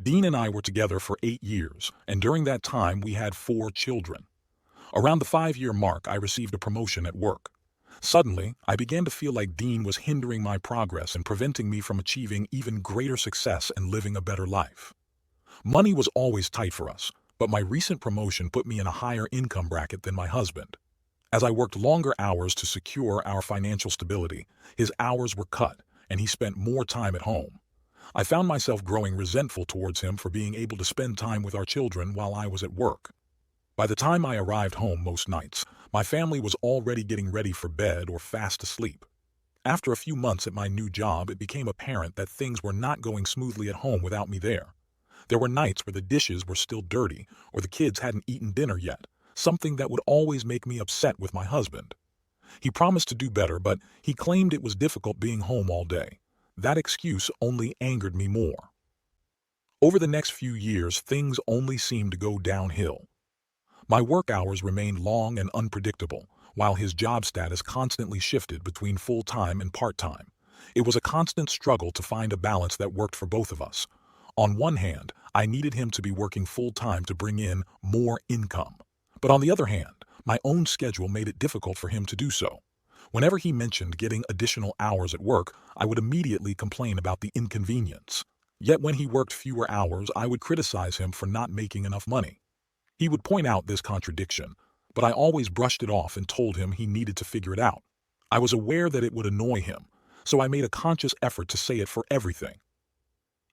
Dean and I were together for 8 years, and during that time we had 4 children. Around the 5-year mark, I received a promotion at work. Suddenly, I began to feel like Dean was hindering my progress and preventing me from achieving even greater success and living a better life. Money was always tight for us, but my recent promotion put me in a higher income bracket than my husband. As I worked longer hours to secure our financial stability, his hours were cut, and he spent more time at home. I found myself growing resentful towards him for being able to spend time with our children while I was at work. By the time I arrived home most nights, my family was already getting ready for bed or fast asleep. After a few months at my new job, it became apparent that things were not going smoothly at home without me there. There were nights where the dishes were still dirty or the kids hadn't eaten dinner yet, something that would always make me upset with my husband. He promised to do better, but he claimed it was difficult being home all day. That excuse only angered me more. Over the next few years, things only seemed to go downhill. My work hours remained long and unpredictable, while his job status constantly shifted between full-time and part-time. It was a constant struggle to find a balance that worked for both of us. On one hand, I needed him to be working full-time to bring in more income. But on the other hand, my own schedule made it difficult for him to do so. Whenever he mentioned getting additional hours at work, I would immediately complain about the inconvenience. Yet when he worked fewer hours, I would criticize him for not making enough money. He would point out this contradiction, but I always brushed it off and told him he needed to figure it out. I was aware that it would annoy him, so I made a conscious effort to say it for everything.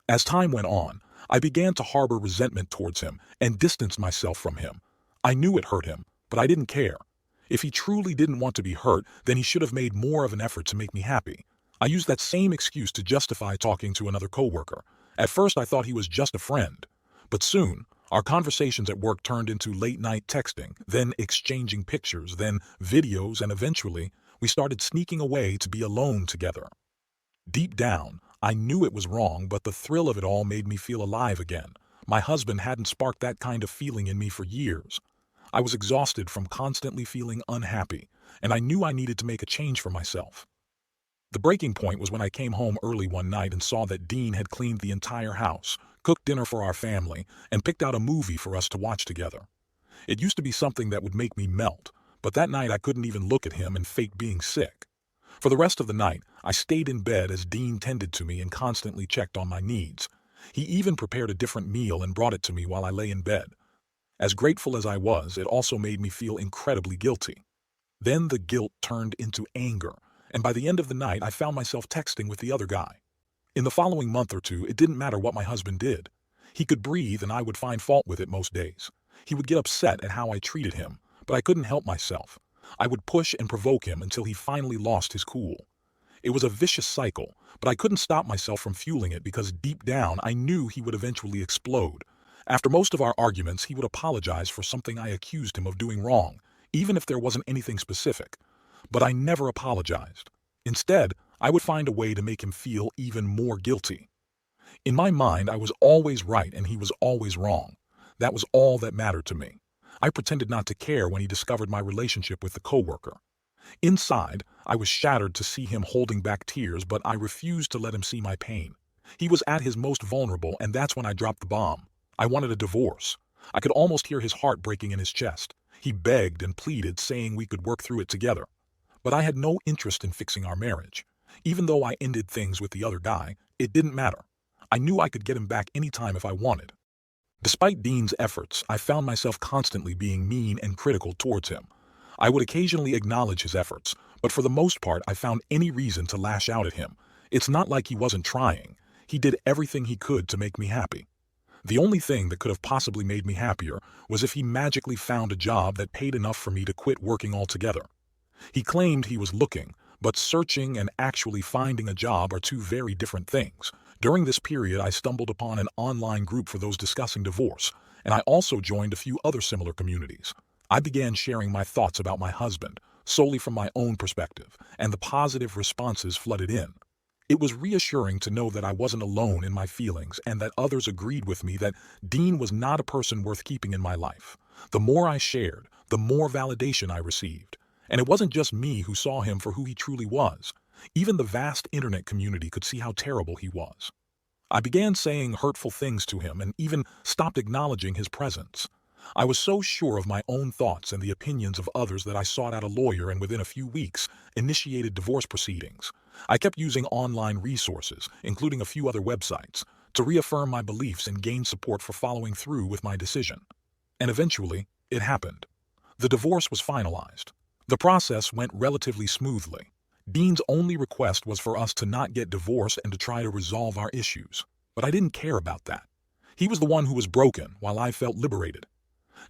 As time went on, I began to harbor resentment towards him and distance myself from him. I knew it hurt him, but I didn't care. If he truly didn't want to be hurt, then he should have made more of an effort to make me happy. I used that same excuse to justify talking to another coworker. At first I thought he was just a friend, but soon, our conversations at work turned into late-night texting, then exchanging pictures, then videos, and eventually, we started sneaking away to be alone together. Deep down, I knew it was wrong, but the thrill of it all made me feel alive again. My husband hadn't sparked that kind of feeling in me for years. I was exhausted from constantly feeling unhappy, and I knew I needed to make a change for myself. The breaking point was when I came home early one night and saw that Dean had cleaned the entire house, cooked dinner for our family, and picked out a movie for us to watch together. It used to be something that would make me melt, but that night I couldn't even look at him and fake being sick. For the rest of the night, I stayed in bed as Dean tended to me and constantly checked on my needs. He even prepared a different meal and brought it to me while I lay in bed. As grateful as I was, it also made me feel incredibly guilty. Then the guilt turned into anger, and by the end of the night I found myself texting with the other guy. In the following month or two, it didn't matter what my husband did. He could breathe and I would find fault with it most days. He would get upset at how I treated him, but I couldn't help myself. I would push and provoke him until he finally lost his cool. It was a vicious cycle, but I couldn't stop myself from fueling it because deep down I knew he would eventually explode. After most of our arguments, he would apologize for something I accused him of doing wrong, even if there wasn't anything specific. But I never apologized. Instead, I would find a way to make him feel even more guilty. In my mind, I was always right and he was always wrong. That was all that mattered to me. I pretended not to care when he discovered my relationship with the coworker. Inside, I was shattered to see him holding back tears, but I refused to let him see my pain. He was at his most vulnerable, and that's when I dropped the bomb. I wanted a divorce. I could almost hear his heart breaking in his chest. He begged and pleaded, saying we could work through it together. But I had no interest in fixing our marriage. Even though I ended things with the other guy, it didn't matter. I knew I could get him back anytime if I wanted. Despite Dean's efforts, I found myself constantly being mean and critical towards him. I would occasionally acknowledge his efforts, but for the most part I found any reason to lash out at him. It's not like he wasn't trying. He did everything he could to make me happy. The only thing that could have possibly made me happier was if he magically found a job that paid enough for me to quit working altogether. He claimed he was looking, but searching and actually finding a job are two very different things. During this period, I stumbled upon an online group for those discussing divorce, and I also joined a few other similar communities. I began sharing my thoughts about my husband, solely from my own perspective, and the positive responses flooded in. It was reassuring to know that I wasn't alone in my feelings and that others agreed with me that Dean was not a person worth keeping in my life. The more I shared, the more validation I received. And it wasn't just me who saw him for who he truly was. Even the vast internet community could see how terrible he was. I began saying hurtful things to him and even stopped acknowledging his presence. I was so sure of my own thoughts and the opinions of others that I sought out a lawyer and within a few weeks initiated divorce proceedings. I kept using online resources, including a few other websites, to reaffirm my beliefs and gain support for following through with my decision. And eventually, it happened. The divorce was finalized. The process went relatively smoothly. Dean's only request was for us to not get divorced and to try to resolve our issues. But I didn't care about that. He was the one who was broken, while I felt liberated.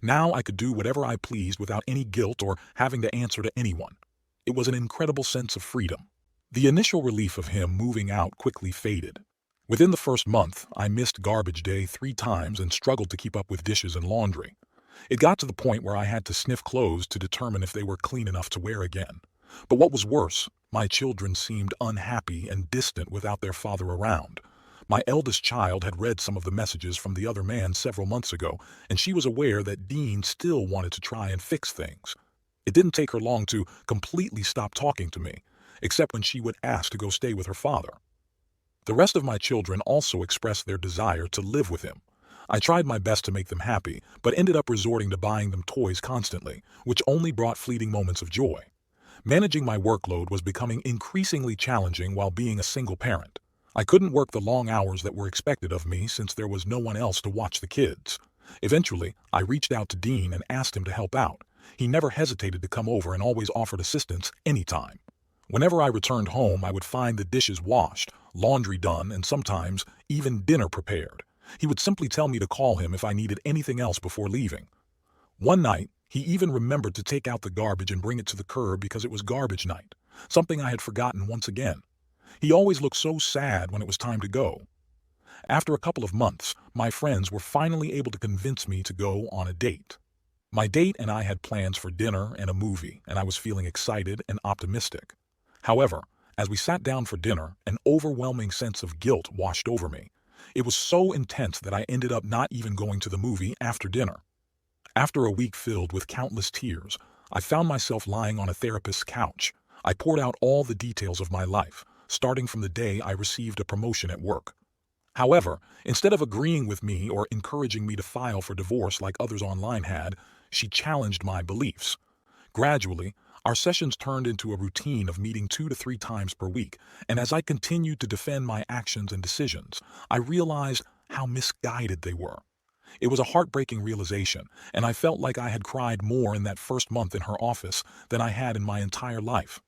Now I could do whatever I pleased without any guilt or having to answer to anyone. It was an incredible sense of freedom. The initial relief of him moving out quickly faded. Within the first month, I missed garbage day 3 times and struggled to keep up with dishes and laundry. It got to the point where I had to sniff clothes to determine if they were clean enough to wear again. But what was worse, my children seemed unhappy and distant without their father around. My eldest child had read some of the messages from the other man several months ago, and she was aware that Dean still wanted to try and fix things. It didn't take her long to completely stop talking to me, except when she would ask to go stay with her father. The rest of my children also expressed their desire to live with him. I tried my best to make them happy, but ended up resorting to buying them toys constantly, which only brought fleeting moments of joy. Managing my workload was becoming increasingly challenging while being a single parent. I couldn't work the long hours that were expected of me since there was no one else to watch the kids. Eventually, I reached out to Dean and asked him to help out. He never hesitated to come over and always offered assistance anytime. Whenever I returned home, I would find the dishes washed, laundry done, and sometimes even dinner prepared. He would simply tell me to call him if I needed anything else before leaving. One night, he even remembered to take out the garbage and bring it to the curb because it was garbage night, something I had forgotten once again. He always looked so sad when it was time to go. After a couple of months, my friends were finally able to convince me to go on a date. My date and I had plans for dinner and a movie, and I was feeling excited and optimistic. However, as we sat down for dinner, an overwhelming sense of guilt washed over me. It was so intense that I ended up not even going to the movie after dinner. After a week filled with countless tears, I found myself lying on a therapist's couch. I poured out all the details of my life, starting from the day I received a promotion at work. However, instead of agreeing with me or encouraging me to file for divorce like others online had, she challenged my beliefs. Gradually, our sessions turned into a routine of meeting 2 to 3 times per week, and as I continued to defend my actions and decisions, I realized how misguided they were. It was a heartbreaking realization, and I felt like I had cried more in that first month in her office than I had in my entire life.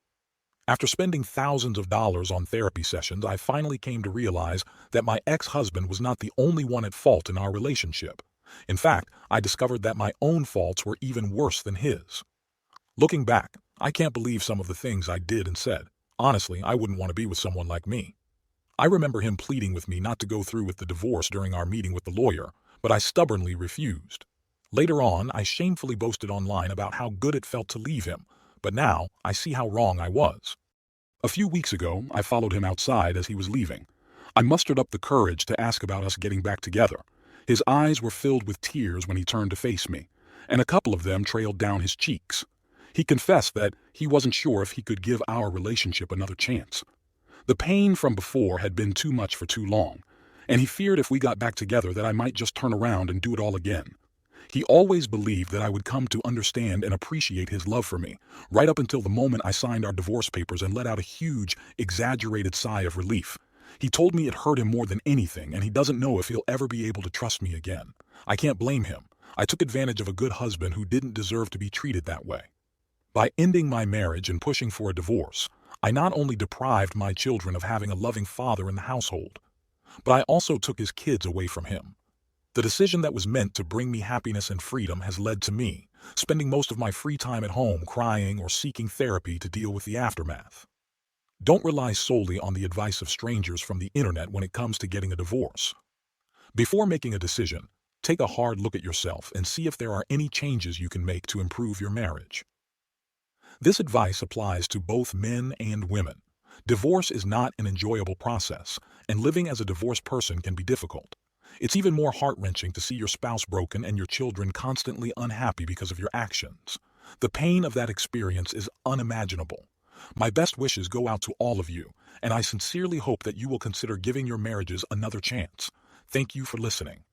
After spending thousands of dollars on therapy sessions, I finally came to realize that my ex-husband was not the only one at fault in our relationship. In fact, I discovered that my own faults were even worse than his. Looking back, I can't believe some of the things I did and said. Honestly, I wouldn't want to be with someone like me. I remember him pleading with me not to go through with the divorce during our meeting with the lawyer, but I stubbornly refused. Later on, I shamefully boasted online about how good it felt to leave him, but now I see how wrong I was. A few weeks ago, I followed him outside as he was leaving. I mustered up the courage to ask about us getting back together. His eyes were filled with tears when he turned to face me, and a couple of them trailed down his cheeks. He confessed that he wasn't sure if he could give our relationship another chance. The pain from before had been too much for too long, and he feared if we got back together that I might just turn around and do it all again. He always believed that I would come to understand and appreciate his love for me, right up until the moment I signed our divorce papers and let out a huge, exaggerated sigh of relief. He told me it hurt him more than anything, and he doesn't know if he'll ever be able to trust me again. I can't blame him. I took advantage of a good husband who didn't deserve to be treated that way. By ending my marriage and pushing for a divorce, I not only deprived my children of having a loving father in the household, but I also took his kids away from him. The decision that was meant to bring me happiness and freedom has led to me spending most of my free time at home crying or seeking therapy to deal with the aftermath. Don't rely solely on the advice of strangers from the internet when it comes to getting a divorce. Before making a decision, take a hard look at yourself and see if there are any changes you can make to improve your marriage. This advice applies to both men and women. Divorce is not an enjoyable process, and living as a divorced person can be difficult. It's even more heart-wrenching to see your spouse broken and your children constantly unhappy because of your actions. The pain of that experience is unimaginable. My best wishes go out to all of you, and I sincerely hope that you will consider giving your marriages another chance. Thank you for listening.